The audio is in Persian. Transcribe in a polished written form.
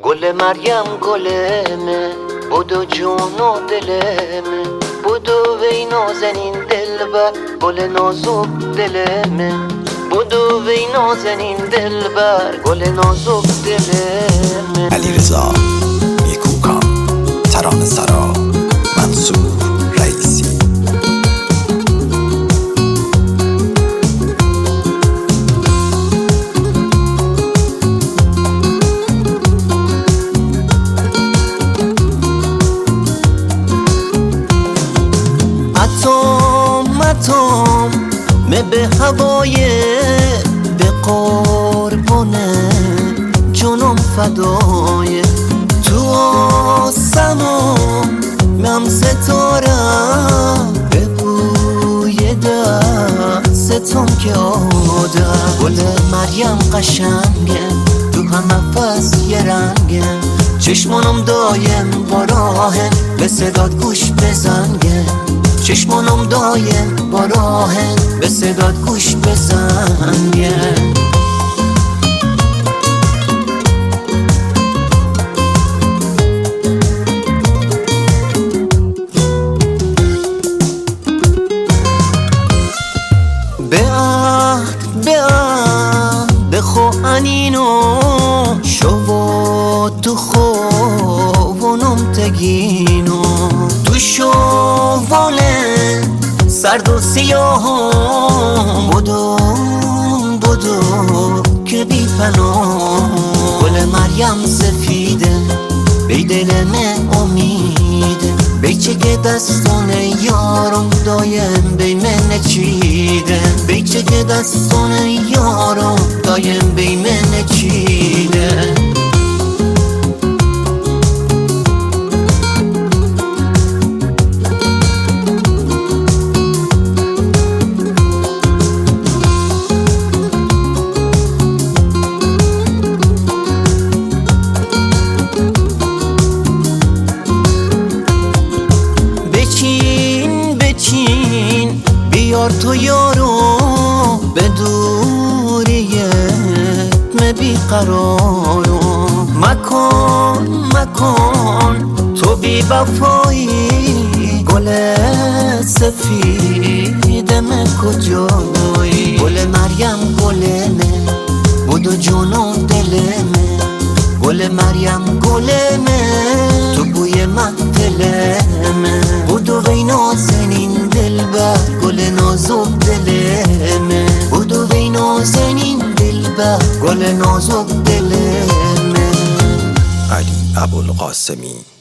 گل مریم گلمه بودو جون و دلمه بودو وی نازنین دلبر گل نازک دلمه بودو وی نازنین دلبر گل نازک دلمه. علیرضا نیکوکار، ترانه سرا، منصور رئیسی. اتم به هوای به قربونه جنم فدای تو آسمون مم ستاره به بوی دستم که آده. گل مریم قشنگه تو هم نفس یه رنگه چشمانم دایم با راهن به صدات گوش بزنگه چشمانم دایم با راهن به صدات گوش بزنگه. بخو انینو شو تو خوونم تگینو تو شواله سرد و سیاهم بودو که بی پناه. گل مریم سفیده بی دلمه امیده بیچه که دستان یارم دایم بی من چیده بیچه که دستان یارم دایم بی من چیده. بچین بیار تو یارو به دوریت بی قرارو مکن تو بی وفایی گل سفیدم کجایی. گل مریم گلمه بودو جونو دلمه گل مریم گلمه تو بوی محتلمه بودو وی نازنین دلبر گل نازک دلمه بودو وی نازنین دلبر گل نازک دلمه. علی ابوالقاسمی.